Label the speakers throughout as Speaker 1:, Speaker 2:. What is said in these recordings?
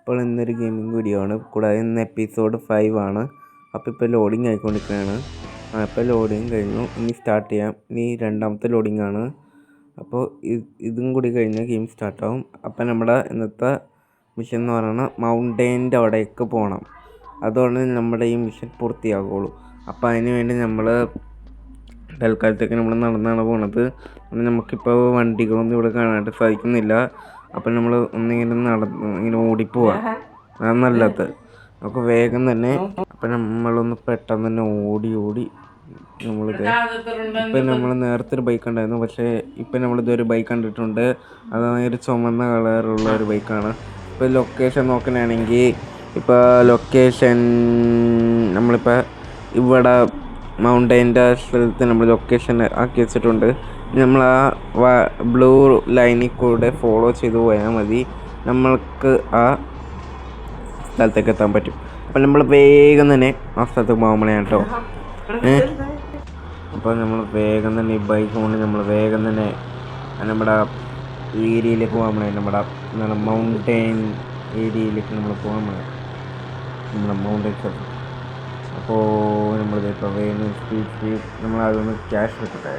Speaker 1: അപ്പോൾ ഇന്നൊരു gaming video ആണ്. കൂടാതെ ഇന്ന് എപ്പിസോഡ് 5 ആണ്. അപ്പോൾ ഇപ്പോൾ ലോഡിങ് ആയിക്കൊണ്ടിരിക്കുകയാണ്. ഇപ്പോൾ ലോഡിങ് കഴിഞ്ഞു. ഇനി സ്റ്റാർട്ട് ചെയ്യാം. ഇനി രണ്ടാമത്തെ ലോഡിങ് ആണ്. അപ്പോൾ ഇതും കൂടി കഴിഞ്ഞ് ഗെയിം സ്റ്റാർട്ടാവും. അപ്പോൾ നമ്മുടെ ഇന്നത്തെ മിഷൻ എന്ന് പറയുന്നത് മൗണ്ടൈൻ്റെ അവിടേക്ക് പോകണം. അതുകൊണ്ട് നമ്മുടെ ഈ മിഷൻ പൂർത്തിയാകുള്ളൂ. അപ്പോൾ അതിന് വേണ്ടി നമ്മൾ തൽക്കാലത്തേക്ക് നമ്മൾ നടന്നാണ് പോകുന്നത്. നമുക്കിപ്പോൾ വണ്ടികളൊന്നും ഇവിടെ കാണാനായിട്ട് സാധിക്കുന്നില്ല. അപ്പം നമ്മൾ ഇങ്ങനെ ഓടിപ്പോവാം. അതാണ് നല്ലത്. നമുക്ക് വേഗം തന്നെ അപ്പം നമ്മളൊന്ന് പെട്ടെന്ന് തന്നെ ഓടി നമ്മളിത് ഇപ്പം നമ്മൾ നേരത്തെ ഒരു ബൈക്ക് ഉണ്ടായിരുന്നു. പക്ഷേ ഇപ്പം നമ്മളിതൊരു ബൈക്ക് കണ്ടിട്ടുണ്ട്. അതൊരു ചുമന്ന കളറുള്ള ഒരു ബൈക്കാണ്. ഇപ്പോൾ ലൊക്കേഷൻ നോക്കാനാണെങ്കിൽ ഇപ്പോൾ ലൊക്കേഷൻ നമ്മളിപ്പോൾ ഇവിടെ മൗണ്ടൈൻ്റെ സ്ഥലത്ത് നമ്മൾ ലൊക്കേഷൻ ആക്കി വെച്ചിട്ടുണ്ട്. നമ്മൾ ആ ബ്ലൂ ലൈനിൽ കൂടെ ഫോളോ ചെയ്ത് പോയാൽ മതി. നമ്മൾക്ക് ആ സ്ഥലത്തേക്ക് എത്താൻ പറ്റും. അപ്പം നമ്മൾ വേഗം തന്നെ ആ സ്ഥലത്തേക്ക് പോകുമ്പോഴാണ് കേട്ടോ. അപ്പോൾ നമ്മൾ വേഗം തന്നെ ഈ ബൈക്ക് കൊണ്ട് നമ്മൾ വേഗം തന്നെ നമ്മുടെ ഏരിയയിലേക്ക് പോകുമ്പോഴേ നമ്മുടെ മൗണ്ടൈൻ ഏരിയയിലേക്ക് നമ്മൾ പോകുമ്പോഴേ നമ്മുടെ മൗണ്ടൈൻ സ്ഥലം. അപ്പോൾ നമ്മളിതിപ്പോൾ വേഗം സ്പീഡ് നമ്മൾ അതൊന്ന് ക്യാഷ് എടുക്കട്ടെ.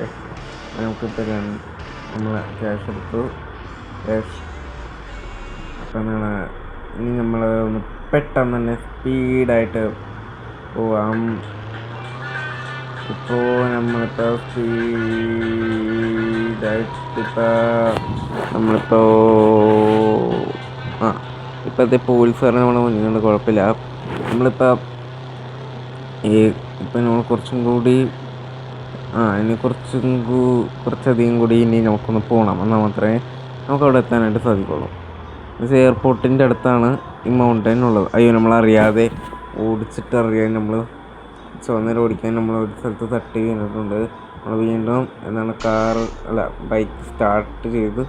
Speaker 1: നമുക്കിപ്പോൾ നമ്മൾ ക്യാഷ് എടുത്തു. അപ്പം ഇനി നമ്മൾ ഒന്ന് പെട്ടെന്ന് തന്നെ സ്പീഡായിട്ട് പോവാം. ഇപ്പോൾ നമ്മളിപ്പോൾ ഇപ്പോഴത്തെ പോലീസുകാരെ നമ്മൾ മുന്നിൽ കുഴപ്പമില്ല. നമ്മളിപ്പോൾ നമ്മൾ കുറച്ചും കൂടി ഇനി കുറച്ചധികം കൂടി ഇനി നമുക്കൊന്ന് പോകണം. എന്നാൽ മാത്രമേ നമുക്കവിടെ എത്താനായിട്ട് സാധിക്കുള്ളൂ. എയർപോർട്ടിൻ്റെ അടുത്താണ് ഈ മൗണ്ടൈൻ ഉള്ളത്. നമ്മളറിയാതെ ഓടിച്ചിട്ടറിയാൻ നമ്മൾ ചുവന്നേരം ഓടിക്കാൻ നമ്മൾ ഒരു സ്ഥലത്ത് തട്ടി വീണിട്ടുണ്ട്. നമ്മൾ വീണ്ടും ബൈക്ക് സ്റ്റാർട്ട് ചെയ്ത്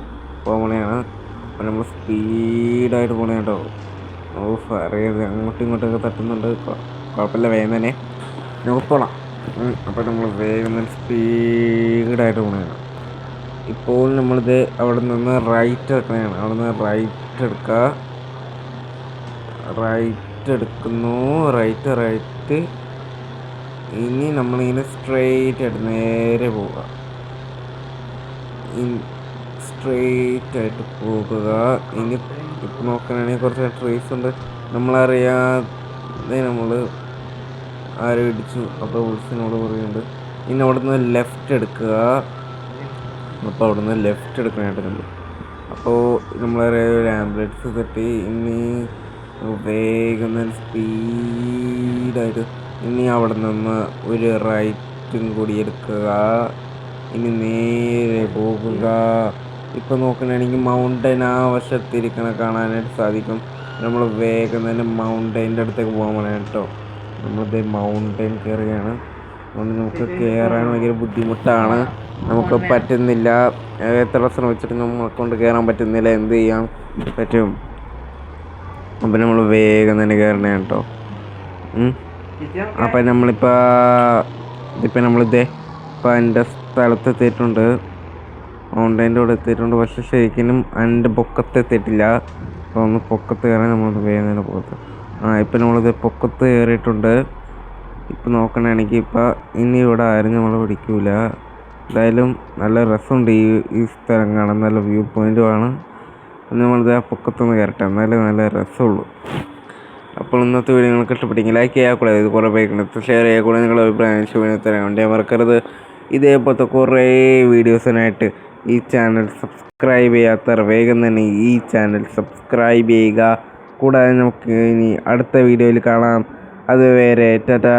Speaker 1: പോകണയാണ്. അപ്പോൾ നമ്മൾ സ്പീഡായിട്ട് പോകണേ കേട്ടോ. അറിയാതെ അങ്ങോട്ടും ഇങ്ങോട്ടൊക്കെ തട്ടുന്നുണ്ട്. കുഴപ്പമില്ല, വേഗം തന്നെ നമുക്ക് പോകണം. അപ്പോൾ നമ്മൾ വേഗം തന്നെ സ്പീഡായിട്ട് പോകണതാണ്. ഇപ്പോൾ നമ്മളിത് അവിടെ നിന്ന് റൈറ്റ് എടുക്കണതാണ്. അവിടെ നിന്ന് റൈറ്റ് എടുക്കുന്നു. റൈറ്റ് ഇനി നമ്മളിങ്ങനെ സ്ട്രെയിറ്റ് ആയിട്ട് നേരെ പോവുക. ഇനി ഇപ്പം നോക്കുകയാണെങ്കിൽ കുറച്ച് ട്രീസ് ഉണ്ട്. നമ്മളറിയാതെ നമ്മൾ ആരും ഇടിച്ചു. അപ്പോൾ ഉത്സവനോട് പറയുന്നുണ്ട് ഇനി അവിടെ നിന്ന് ലെഫ്റ്റ് എടുക്കുക. അപ്പോൾ അവിടെ നിന്ന് ലെഫ്റ്റ് എടുക്കാനായിട്ട് നമ്മൾ അപ്പോൾ നമ്മളറിയാതെ ഒരു ആംബുലൻസ് തട്ടി. ഇനി വേഗം സ്പീഡായിട്ട് ഇനി അവിടെ നിന്ന് ഒരു റൈറ്റും കൂടി എടുക്കുക. ഇനി നേരെ പോകുക. ഇപ്പോൾ നോക്കുകയാണെങ്കിൽ മൗണ്ടൈൻ ആ വശത്തിരിക്കണ കാണാനായിട്ട് സാധിക്കും. നമ്മൾ വേഗം തന്നെ മൗണ്ടൈൻ്റെ അടുത്തേക്ക് പോകാൻ വേണം കേട്ടോ. നമ്മളിത് മൗണ്ടൈൻ കയറുകയാണ്. അതുകൊണ്ട് നമുക്ക് കയറാൻ ഭയങ്കര ബുദ്ധിമുട്ടാണ്. നമുക്ക് പറ്റുന്നില്ല. എത്ര ശ്രമിച്ചിട്ട് നമ്മളെ കൊണ്ട് കയറാൻ പറ്റുന്നില്ല. എന്ത് ചെയ്യാൻ പറ്റും? അപ്പം നമ്മൾ വേഗം തന്നെ കയറണേ കേട്ടോ. അപ്പം നമ്മളിപ്പോൾ എൻ്റെ സ്ഥലത്ത് എത്തിയിട്ടുണ്ട്. മൗണ്ടൈൻ്റെ കൂടെ എത്തിയിട്ടുണ്ട്. പക്ഷെ ശരിക്കും എൻ്റെ പൊക്കത്ത് എത്തിയിട്ടില്ല. അപ്പോൾ ഒന്ന് പൊക്കത്ത് കയറാൻ നമ്മളത് വേഗം തന്നെ പോകത്ത്. ഇപ്പം നമ്മളിത് പൊക്കത്ത് കയറിയിട്ടുണ്ട്. ഇപ്പം നോക്കണമെങ്കിൽ ഇനി ഇവിടെ ആരും നമ്മളെ പിടിക്കൂല. എന്തായാലും നല്ല രസമുണ്ട് ഈ സ്ഥലം കാണാൻ. നല്ല വ്യൂ പോയിൻറ്റുമാണ്. നമ്മളിത് ആ പൊക്കത്തൊന്ന് കയറട്ടെ, എന്നാലും നല്ല രസമുള്ളൂ. അപ്പോൾ ഇന്നത്തെ വീഡിയോ നിങ്ങൾക്ക് ഇഷ്ടപ്പെട്ടെങ്കിൽ ലൈക്ക് ചെയ്യാക്കൂടെ. ഇത് കുറേ പേർക്ക് ഷെയർ ചെയ്യാക്കൂടെ. നിങ്ങളുടെ അഭിപ്രായം തരാൻ വേണ്ടി മറക്കരുത്. ഇതേപോലത്തെ കുറേ വീഡിയോസിനായിട്ട് ഈ ചാനൽ സബ്സ്ക്രൈബ് ചെയ്യാത്തവർ വേഗം തന്നെ ഈ ചാനൽ സബ്സ്ക്രൈബ് ചെയ്യുക. കൂടാതെ നമുക്ക് ഇനി അടുത്ത വീഡിയോയിൽ കാണാം. അതുവരെ ടാറ്റാ.